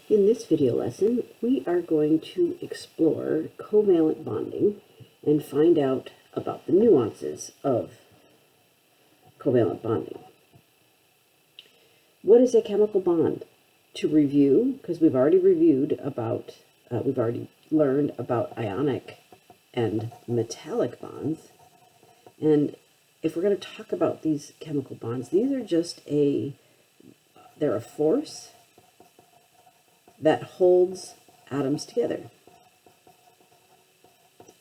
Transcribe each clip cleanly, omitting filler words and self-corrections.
In this video lesson, we are going to explore covalent bonding and find out about the nuances of covalent bonding. What is a chemical bond? To review, because we've already learned about ionic and metallic bonds. And if we're going to talk about these chemical bonds, these are they're a force that holds atoms together.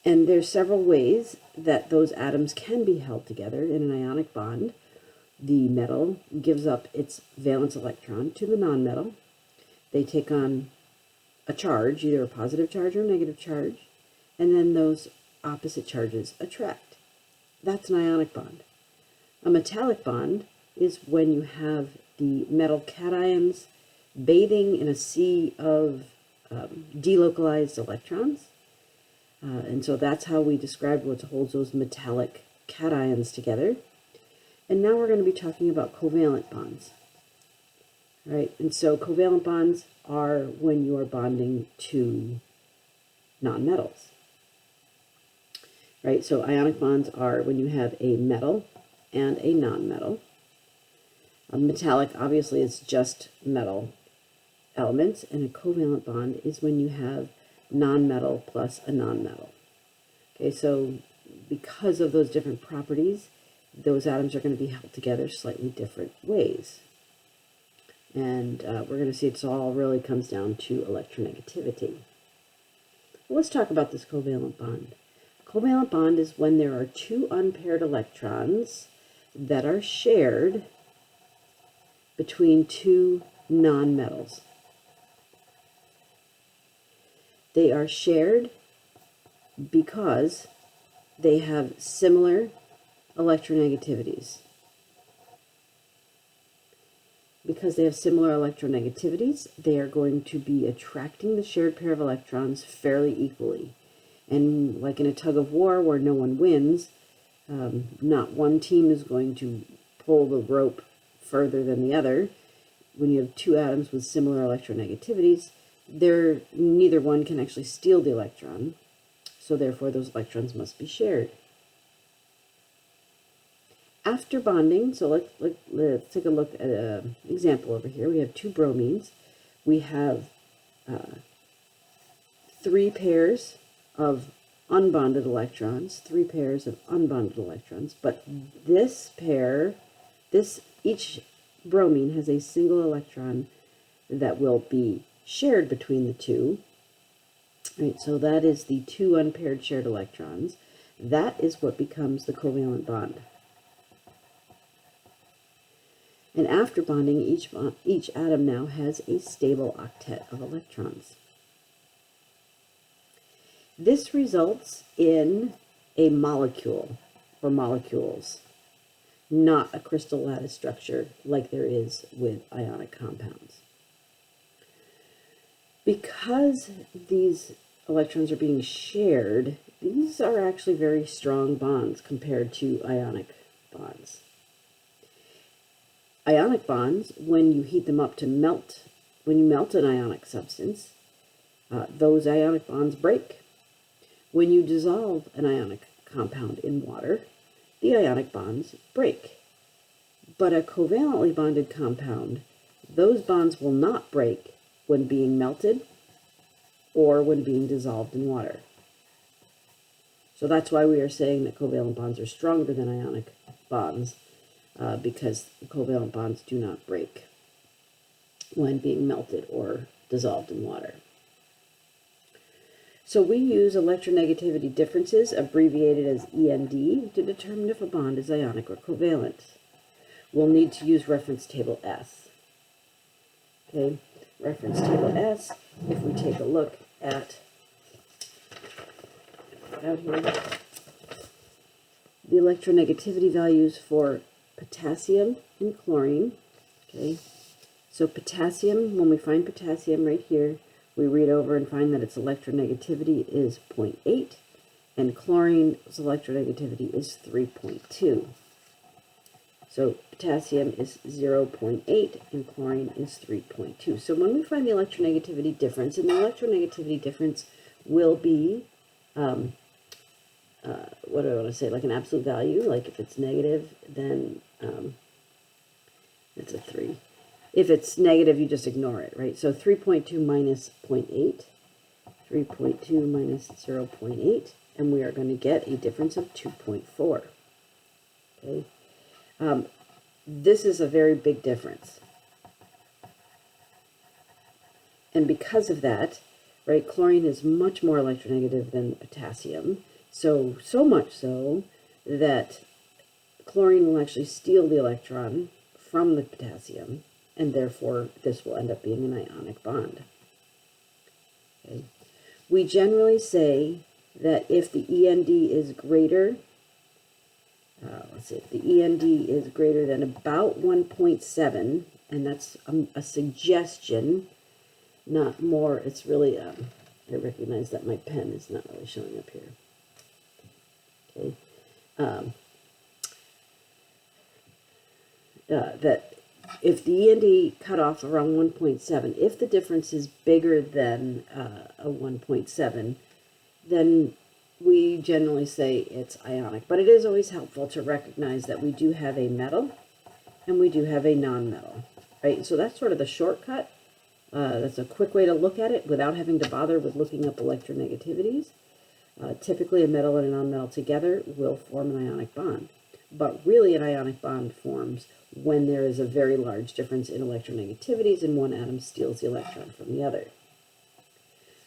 And there's several ways that those atoms can be held together in an ionic bond. The metal gives up its valence electron to the nonmetal. They take on a charge, either a positive charge or a negative charge, and then those opposite charges attract. That's an ionic bond. A metallic bond is when you have the metal cations bathing in a sea of delocalized electrons. And so that's how we describe what holds those metallic cations together. And now we're going to be talking about covalent bonds. Right? And so covalent bonds are when you are bonding to nonmetals. Right? So ionic bonds are when you have a metal and a nonmetal. A metallic, obviously, is just metal elements, and a covalent bond is when you have nonmetal plus a nonmetal. Okay, so because of those different properties, those atoms are going to be held together slightly different ways. And we're going to see it all really comes down to electronegativity. Well, let's talk about this covalent bond. Covalent bond is when there are two unpaired electrons that are shared between two nonmetals. They are shared because they have similar electronegativities. Because they have similar electronegativities, they are going to be attracting the shared pair of electrons fairly equally. And like in a tug of war where no one wins, not one team is going to pull the rope further than the other. When you have two atoms with similar electronegativities, neither one can actually steal the electron, so therefore those electrons must be shared. After bonding, so let's take a look at an example over here. We have two bromines. We have 3 pairs of unbonded electrons, 3 pairs of unbonded electrons, but each bromine has a single electron that will be shared between the two. Right, so that is the 2 unpaired shared electrons. That is what becomes the covalent bond. And after bonding, each atom now has a stable octet of electrons. This results in a molecule or molecules, not a crystal lattice structure like there is with ionic compounds. Because these electrons are being shared, these are actually very strong bonds compared to ionic bonds. Ionic bonds, when you heat them up to melt, when you melt an ionic substance, those ionic bonds break. When you dissolve an ionic compound in water, the ionic bonds break. But a covalently bonded compound, those bonds will not break when being melted or when being dissolved in water. So that's why we are saying that covalent bonds are stronger than ionic bonds, because covalent bonds do not break when being melted or dissolved in water. So we use electronegativity differences, abbreviated as END, to determine if a bond is ionic or covalent. We'll need to use reference table S. Okay, reference table S, if we take a look at out here, the electronegativity values for potassium and chlorine. Okay, so potassium, when we find potassium right here, we read over and find that its electronegativity is 0.8, and chlorine's electronegativity is 3.2. So potassium is 0.8 and chlorine is 3.2. So when we find the electronegativity difference, and the electronegativity difference will be, what do I want to say, like an absolute value, like if it's negative, then it's a 3. If it's negative, you just ignore it, right? So 3.2 minus 0.8, 3.2 minus 0.8, and we are going to get a difference of 2.4. Okay. This is a very big difference. And because of that, right, chlorine is much more electronegative than potassium. So much so that chlorine will actually steal the electron from the potassium, and therefore this will end up being an ionic bond. Okay. We generally say that if the END is greater, let's see, if the END is greater than about 1.7, and that's a suggestion, not more. It's really, I recognize that my pen is not really showing up here. Okay. That if the END cut off around 1.7, if the difference is bigger than a 1.7, then we generally say it's ionic. But it is always helpful to recognize that we do have a metal and we do have a non-metal, right? So that's sort of the shortcut. That's a quick way to look at it without having to bother with looking up electronegativities. Typically, a metal and a non-metal together will form an ionic bond. But really, an ionic bond forms when there is a very large difference in electronegativities and one atom steals the electron from the other.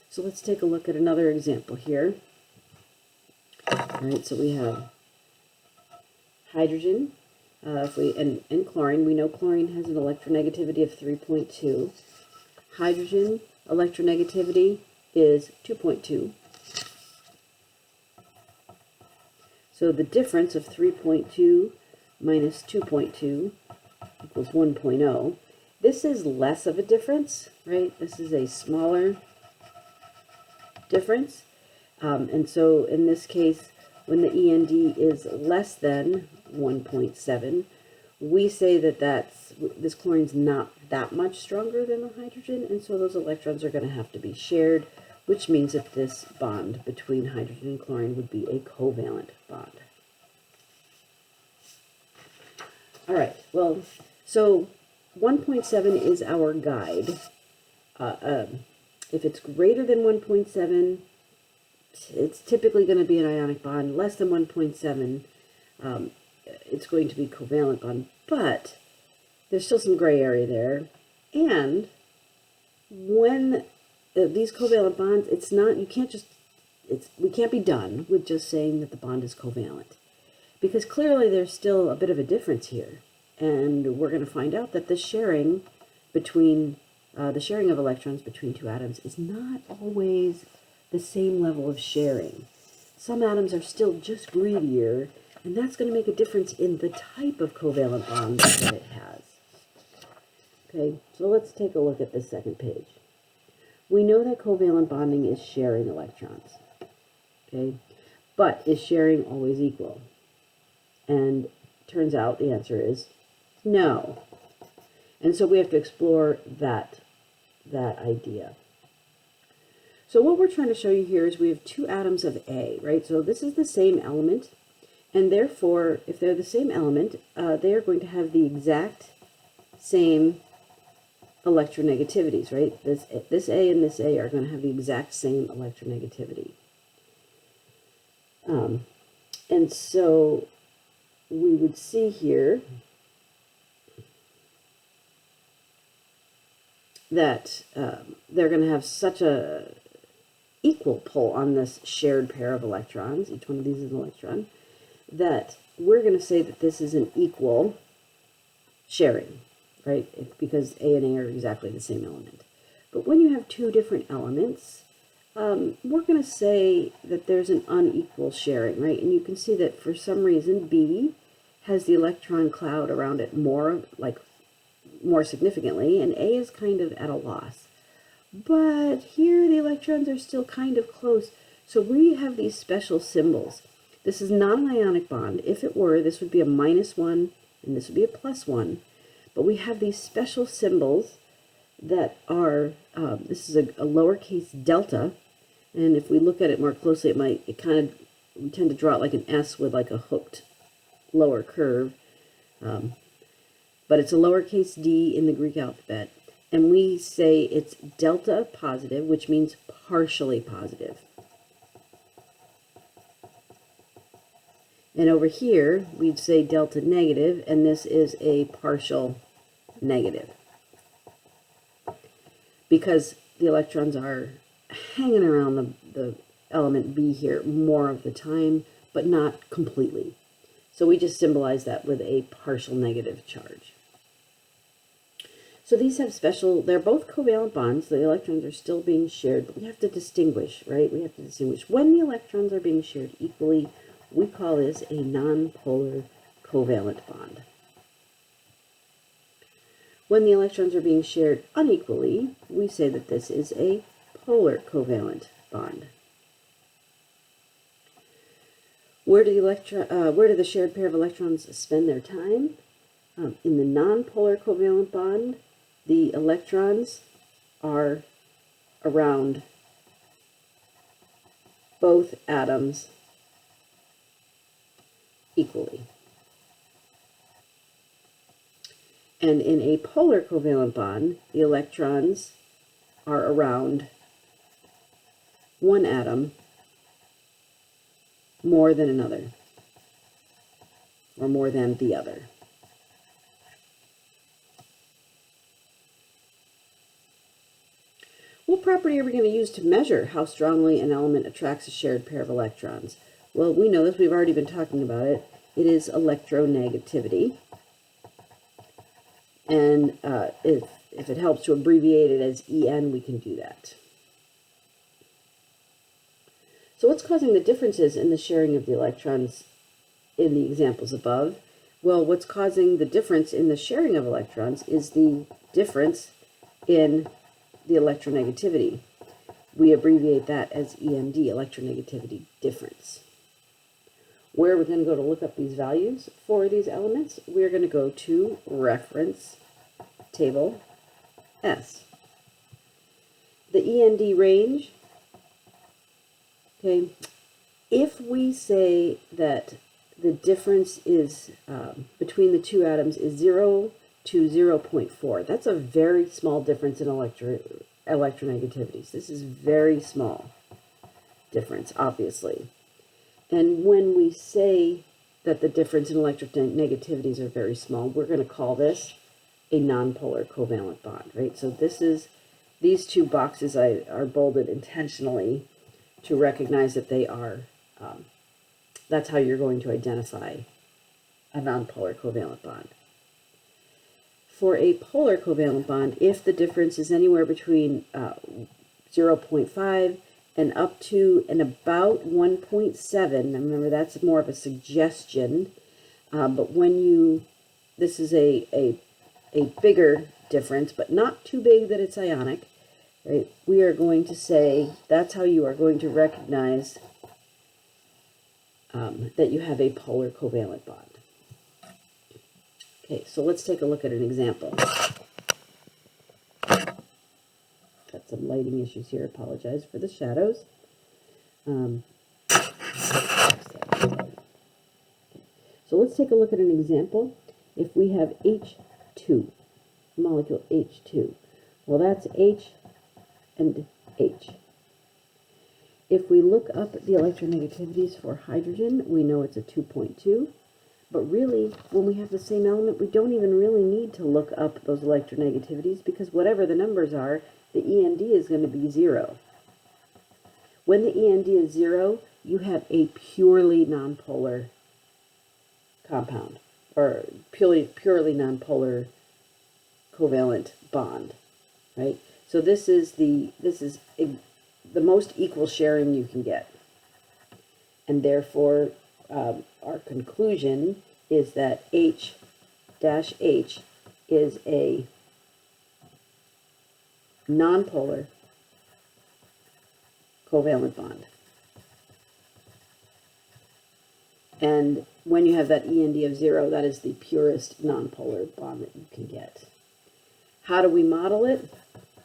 So let's take a look at another example here. All right, so we have hydrogen and chlorine. We know chlorine has an electronegativity of 3.2. Hydrogen electronegativity is 2.2. So the difference of 3.2 minus 2.2 equals 1.0. This is less of a difference, right? This is a smaller difference. And so in this case, when the END is less than 1.7, we say that this chlorine's not that much stronger than the hydrogen, and so those electrons are going to have to be shared, which means that this bond between hydrogen and chlorine would be a covalent bond. All right, well, so 1.7 is our guide. If it's greater than 1.7, it's typically going to be an ionic bond. Less than 1.7, it's going to be covalent bond, but there's still some gray area there. And when these covalent bonds, it's not, you can't just, we can't be done with just saying that the bond is covalent, because clearly there's still a bit of a difference here. And we're going to find out that the sharing between, the sharing of electrons between two atoms is not always the same level of sharing. Some atoms are still just greedier, and that's going to make a difference in the type of covalent bond that it has. Okay, so let's take a look at this second page. We know that covalent bonding is sharing electrons. Okay, but is sharing always equal? And turns out the answer is no. And so we have to explore that idea. So what we're trying to show you here is we have two atoms of A, right? So this is the same element, and therefore, if they're the same element, they are going to have the exact same electronegativities, right? This A and this A are going to have the exact same electronegativity. And so we would see here that they're going to have such a equal pull on this shared pair of electrons, each one of these is an electron, that we're going to say that this is an equal sharing, right? Because A and A are exactly the same element. But when you have two different elements, we're going to say that there's an unequal sharing, right? And you can see that for some reason B has the electron cloud around it more significantly, and A is kind of at a loss. But here the electrons are still kind of close, so we have these special symbols. This is not an ionic bond. If it were, this would be a -1 and and this would be a +1. But we have these special symbols that are, this is a lowercase delta, and if we look at it more closely, we tend to draw it like an S with like a hooked lower curve, but it's a lowercase d in the Greek alphabet, and we say it's delta positive, which means partially positive. And over here, we'd say delta negative, and this is a partial negative, because the electrons are hanging around the element B here more of the time, but not completely. So we just symbolize that with a partial negative charge. So these have they're both covalent bonds. The electrons are still being shared, but we have to distinguish, right? We have to distinguish. When the electrons are being shared equally, we call this a nonpolar covalent bond. When the electrons are being shared unequally, we say that this is a polar covalent bond. Where do the shared pair of electrons spend their time? In the nonpolar covalent bond, the electrons are around both atoms equally. And in a polar covalent bond, the electrons are around one atom more than another, or more than the other. What property are we going to use to measure how strongly an element attracts a shared pair of electrons? Well, we know this. We've already been talking about it. It is electronegativity. And if it helps to abbreviate it as En, we can do that. So what's causing the differences in the sharing of the electrons in the examples above? Well, what's causing the difference in the sharing of electrons is the difference in the electronegativity. We abbreviate that as END, electronegativity difference. Where are we going to go to look up these values for these elements? We're going to go to reference table S. The END range, okay, if we say that the difference is between the two atoms is 0 to 0.4, that's a very small difference in electronegativities. This is very small difference, obviously. And when we say that the difference in electronegativities are very small, we're going to call this a nonpolar covalent bond, right? So these two boxes are bolded intentionally to recognize that they are, that's how you're going to identify a nonpolar covalent bond. For a polar covalent bond, if the difference is anywhere between 0.5 and up to and about 1.7, remember that's more of a suggestion, but this is a bigger difference, but not too big that it's ionic, right? We are going to say that's how you are going to recognize that you have a polar covalent bond. Okay, so let's take a look at an example. Got some lighting issues here. Apologize for the shadows. So let's take a look at an example. If we have H2, molecule H2, well, that's H and H. If we look up the electronegativities for hydrogen, we know it's a 2.2. But really, when we have the same element, we don't even really need to look up those electronegativities, because whatever the numbers are, the END is going to be 0. When the END is 0, you have a purely nonpolar compound, or purely nonpolar covalent bond, right? So this is the most equal sharing you can get, and therefore our conclusion is that H-H is a nonpolar covalent bond. And when you have that END of 0, that is the purest nonpolar bond that you can get. How do we model it?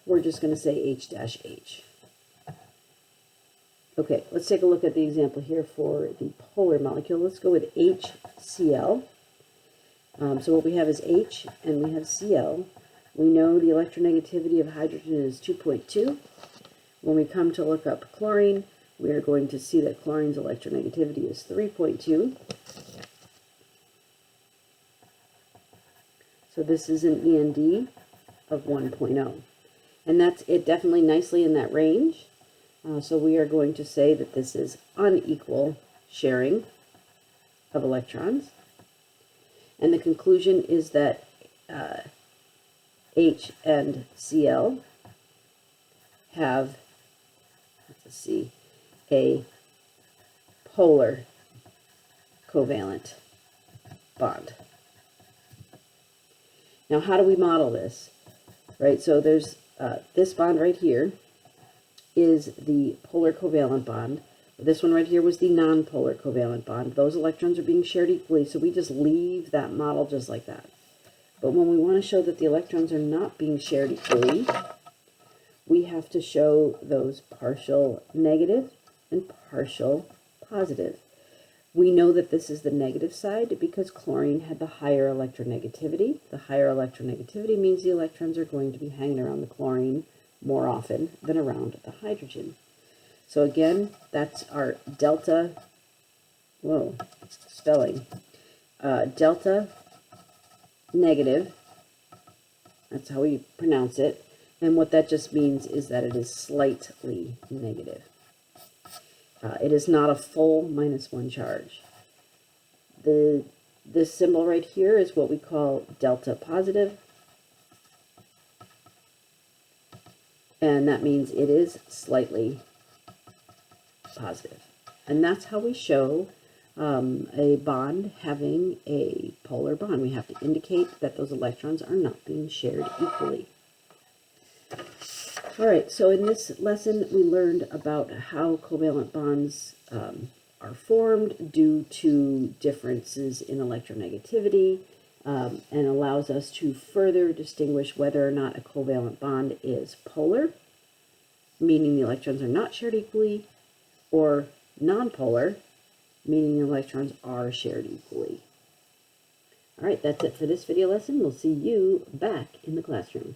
We're just going to say H-H. Okay, let's take a look at the example here for the polar molecule. Let's go with HCl. So what we have is H and we have Cl. We know the electronegativity of hydrogen is 2.2. When we come to look up chlorine, we are going to see that chlorine's electronegativity is 3.2. So this is an END of 1.0. And that's it, definitely nicely in that range. So we are going to say that this is unequal sharing of electrons. And the conclusion is that H and Cl have, let's see, a polar covalent bond. Now, how do we model this? Right, so there's this bond right here is the polar covalent bond. This one right here was the non-polar covalent bond. Those electrons are being shared equally, so we just leave that model just like that. But when we want to show that the electrons are not being shared equally, we have to show those partial negative and partial positive. We know that this is the negative side because chlorine had the higher electronegativity. The higher electronegativity means the electrons are going to be hanging around the chlorine more often than around the hydrogen. So again, that's our delta, delta negative, that's how we pronounce it, and what that just means is that it is slightly negative. It is not a full -1 charge. This symbol right here is what we call delta positive, and that means it is slightly positive. And that's how we show a bond having a polar bond. We have to indicate that those electrons are not being shared equally. All right, so in this lesson, we learned about how covalent bonds are formed due to differences in electronegativity, and allows us to further distinguish whether or not a covalent bond is polar, meaning the electrons are not shared equally, or nonpolar, meaning the electrons are shared equally. All right, that's it for this video lesson. We'll see you back in the classroom.